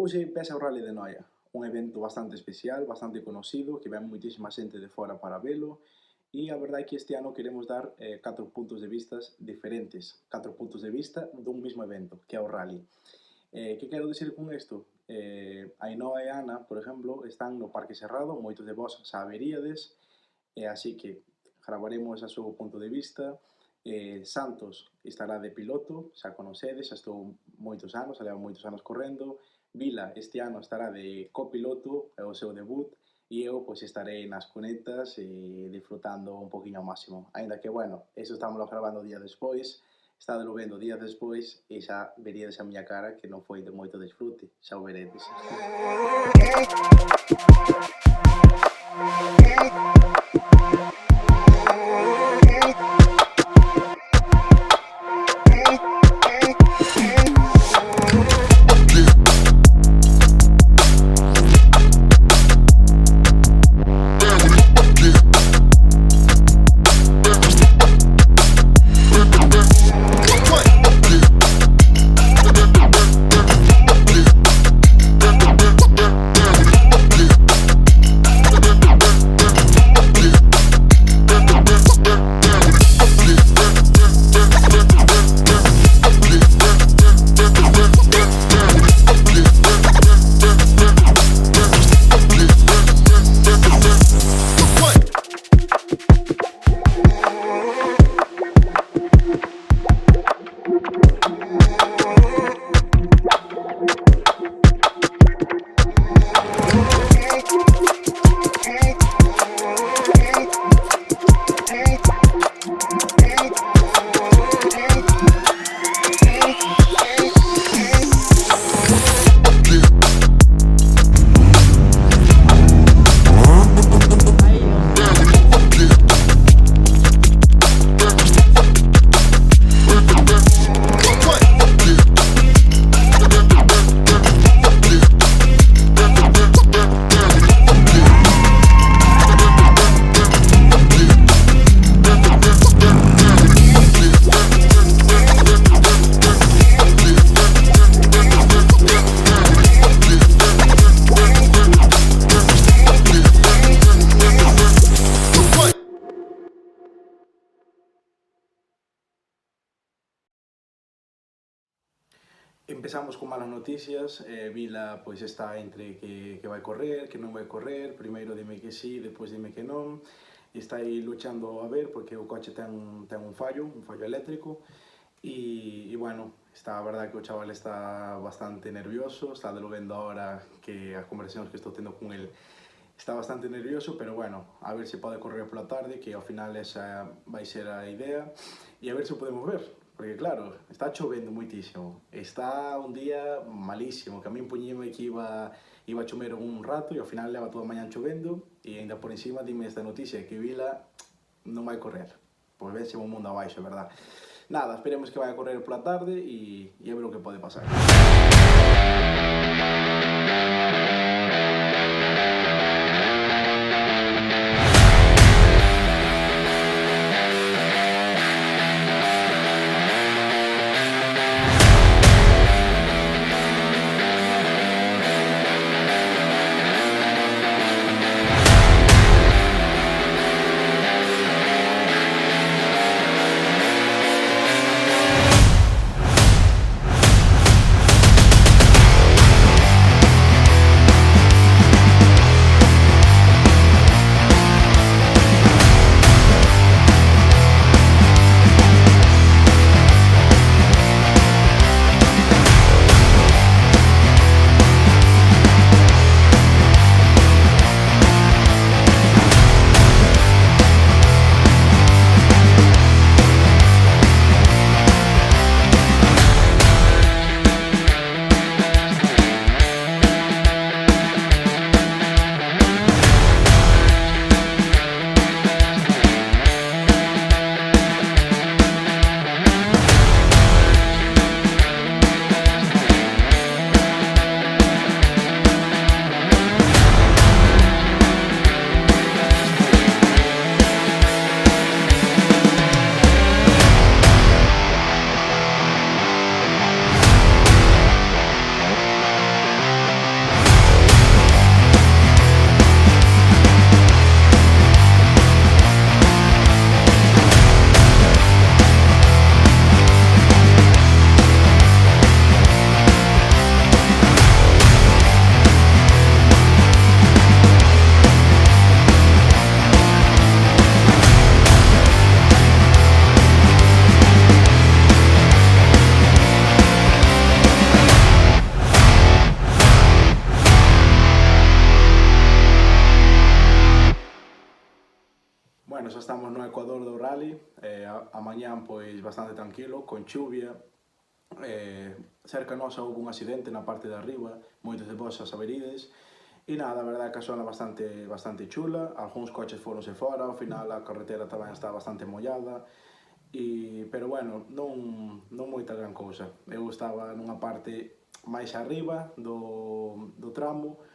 hoxe empeza o Rally de Noia, un evento bastante especial, bastante conocido, que ven moitísima xente de fora para velo, e a verdade é que este ano queremos dar 4 puntos de vistas diferentes, 4 puntos de vista dun mismo evento, que é o Rally. Que quero dicir con isto? Ainhoa e Ana, por exemplo, están no Parque Serrado, moitos de vós xa veríades, así que gravaremos a seu punto de vista. Santos estará de piloto, xa conocedes, xa estou moitos anos, xa leva moitos anos correndo. Vila este ano estará de copiloto, é o seu debut, e eu pois estarei nas cunetas disfrutando un poquinho ao máximo. Ainda que, bueno, eso estamos gravando día despois, estádelo vendo días despois e xa veríades a miña cara que non foi de moito disfrute, xa o veredes. Empezamos con malas noticias. Vila pois está entre que vai correr, que non vai correr, primeiro dime que sí, despois dime que non, está aí luchando a ver porque o coche ten un fallo eléctrico, e bueno, está a verdade que o chaval está bastante nervioso, está de lo vendo ahora que as conversacións que estou tendo con el, está bastante nervioso, pero bueno, a ver se pode correr pola tarde, que ao final esa vai ser a idea, e a ver se o podemos ver. Porque claro, está chovendo moitísimo, está un día malísimo, que a min puñíme que iba a chover un rato e ao final leva toda a mañá chovendo, e ainda por encima dime esta noticia que Vila non vai correr. Pois vese o mundo abaixo, verdad? Nada, esperemos que vai a correr pola tarde e a ver o que pode pasar. estamos no Ecuador do Rally, a mañán pois bastante tranquilo, con chuvia, cerca nosa houve un accidente na parte de arriba, moitos de vos a saberides, e nada, a verdade é que a zona bastante chula, algúns coches foronse fora, ao final a carretera tamén está bastante mollada, pero bueno, non moita gran cousa. Eu estaba nunha parte máis arriba do tramo,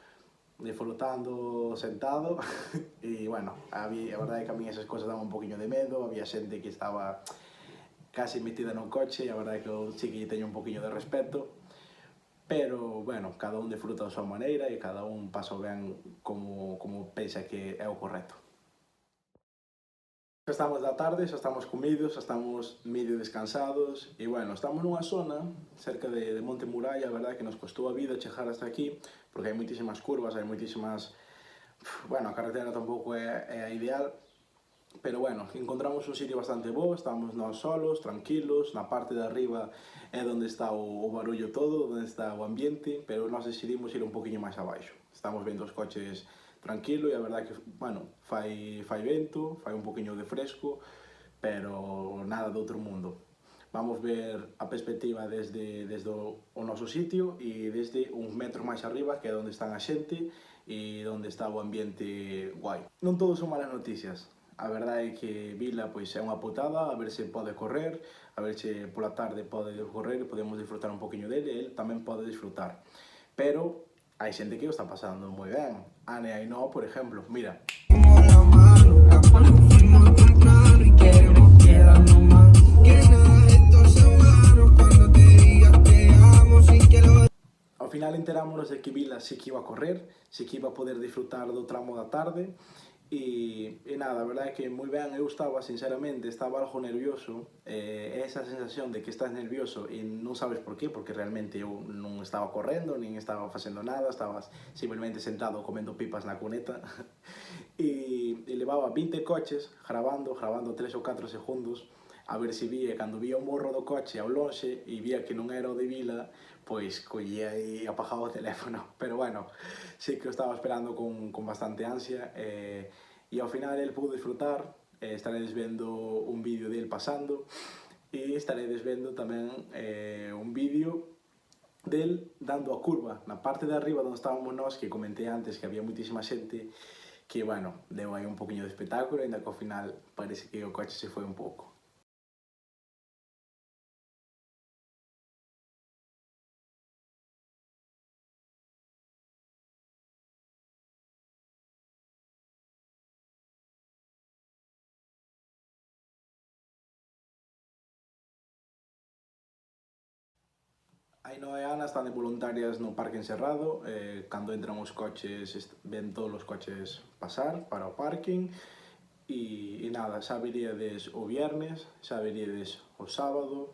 disfrutando sentado e bueno, a verdade é que a mí esas cosas daban un poquinho de medo, había xente que estaba casi metida no coche e a verdade é que eu sí que teño un poquinho de respeto, pero bueno, cada un disfruta da súa maneira e cada un pasa ben como pensa que é o correcto. Xa estamos da tarde, xa estamos comidos, xa estamos medio descansados e bueno, estamos nunha zona cerca de Monte Muralla, a verdade que nos costou a vida chegar hasta aquí porque hai moitísimas curvas, hai moitísimas... Bueno, a carretera tampouco é a ideal, pero bueno, encontramos un sitio bastante bo, estamos nós solos, tranquilos, na parte de arriba é onde está o barullo todo, onde está o ambiente, pero nós decidimos ir un poquinho máis abaixo. Estamos vendo os coches tranquilo e a verdade que, bueno, fai vento, fai un poquinho de fresco, pero nada de outro mundo. Vamos ver a perspectiva desde o noso sitio e desde uns metros máis arriba, que é onde están a xente e onde está o ambiente guai. Non todos son malas noticias. A verdade é que Vila pois, é unha putada, a ver se pode correr, a ver se pola tarde pode correr e podemos disfrutar un poquinho dele, e ele tamén pode disfrutar. Pero hai xente que o está pasando moi ben. Ane e Ainhoa, por exemplo, mira. Ao final enterámonos de que Vila sí que iba a correr, sí que iba a poder disfrutar do tramo da tarde, e nada, a verdade é que moi ben, eu estaba, sinceramente, estaba algo nervioso, esa sensación de que estás nervioso e non sabes por qué, porque realmente eu non estaba correndo, nin estaba facendo nada, estaba simplemente sentado comendo pipas na cuneta, e levaba 20 coches grabando 3 ou 4 segundos, a ver se vía, cando vía o morro do coche ao lonxe e vía que non era o de Vila, pois collía e apagaba o teléfono. Pero bueno, sí que o estaba esperando con bastante ansia e ao final el pudo disfrutar, estaredes vendo un vídeo del pasando e estaredes vendo tamén un vídeo del dando a curva na parte de arriba onde estábamos nós, que comentei antes que había moitísima xente, que bueno, deu aí un poquinho de espectáculo, ainda que ao final parece que o coche se foi un pouco. Ainhoa e Ana están de voluntarias no parque encerrado, cando entran os coches, ven todos os coches pasar para o parking, e nada, xa veríades o viernes, xa veríades o sábado,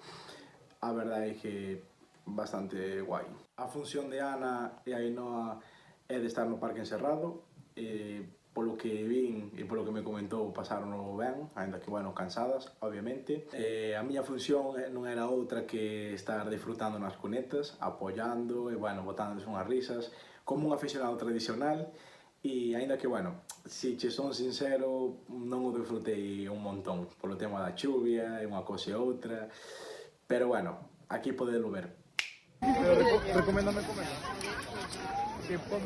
a verdade é que bastante guai. A función de Ana e Ainhoa é de estar no parque encerrado, polo que vin e polo que me comentou pasaron ben, ainda que, bueno, cansadas, obviamente. A miña función non era outra que estar disfrutando nas cunetas, apoiando e, bueno, botándoles unhas risas, como un aficionado tradicional, e aínda que, bueno, se che son sincero, non o disfrutei un montón, polo tema da chuvia e unha cosa e outra, pero, bueno, aquí podelo ver. Recoméndame comer.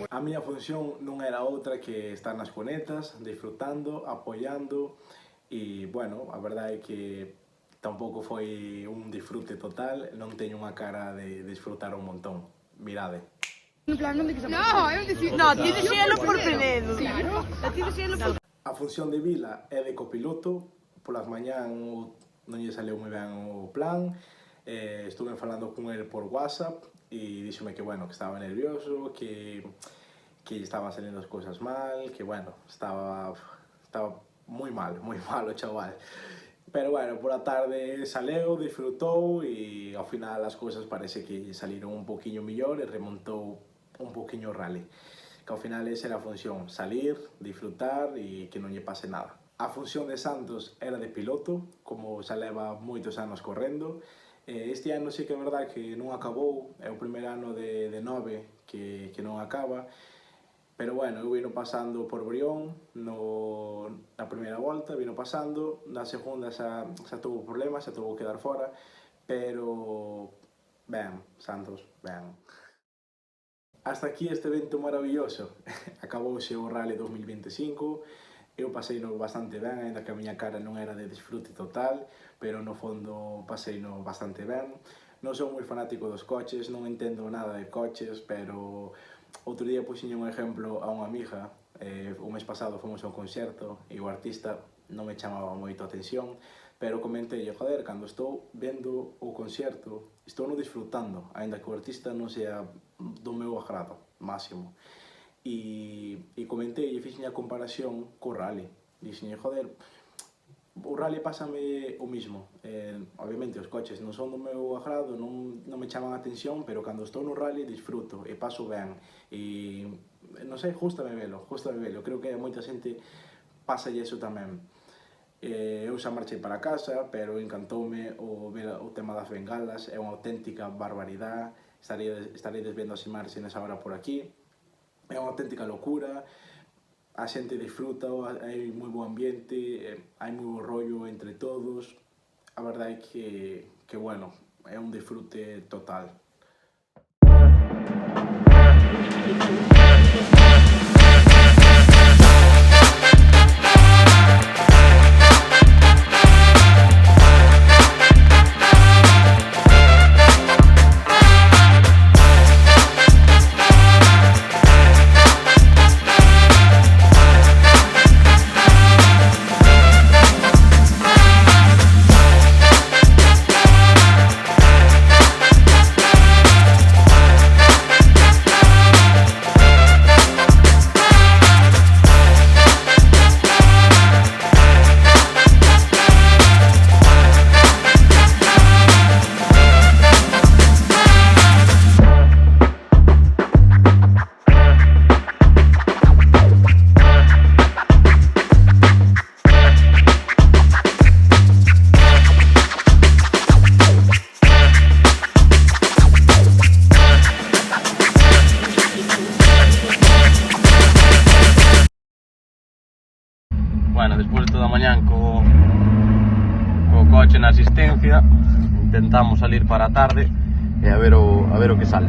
A miña función non era outra que estar nas cunetas, disfrutando, apoiando e, bueno, a verdade é que tampouco foi un disfrute total, non teño unha cara de disfrutar un montón. Mirade. No, ti dixelo por Penedo. Claro. Ti dixelo por... A función de Vila é de copiloto, polas mañán non lle saleu moi ben o plan, estuve falando con el por WhatsApp e díxome que, bueno, que estaba nervioso, que estaban saliendo as cousas mal, que, bueno, estaba moi mal o chaval. Pero, bueno, por a tarde saleu, disfrutou e ao final as cousas parece que saliron un poquinho millor e remontou un poquinho o rally. Que ao final esa era a función, salir, disfrutar e que non lle pase nada. A función de Santos era de piloto, como xa leva moitos anos correndo. Este ano sí que é verdad que non acabou, é o primeiro ano de 9 que non acaba, Pero bueno, eu vino pasando por Brión na primeira volta, vino pasando, na segunda xa tuvo problemas, xa tuvo que dar fora, pero ben, Santos, ben. Hasta aquí este evento maravilloso. Acabouse o Rally 2025, eu pasei no bastante ben, ainda que a miña cara non era de disfrute total, pero no fondo pasei no bastante ben. Non son moi fanático dos coches, non entendo nada de coches, pero outro día puxen un exemplo a unha amiga, o mes pasado fomos a un concerto e o artista non me chamaba moito a atención, pero comentei, joder, cando estou vendo o concerto, estou no disfrutando, aínda que o artista non sea do meu agrado máximo. E comentei e fixen a comparación co rally. Dixen, joder, o rally pásame o mismo. Obviamente os coches non son do meu agrado, non me chaman a atención, pero cando estou no rally disfruto e paso ben. E non sei, gústame velo. Creo que a moita xente pasa iso tamén. Eu xa marchei para casa, pero encantoume ver o tema das bengalas, é unha auténtica barbaridade. Estaredes vendo as imaxes nesa hora por aquí. É unha auténtica locura. A xente disfruta, hai moi bo ambiente, hai moi bo rollo entre todos. A verdade é que bueno, é un disfrute total. Bueno, despois de toda a mañán co coche na asistencia, intentamos salir para a tarde e a ver o que sale.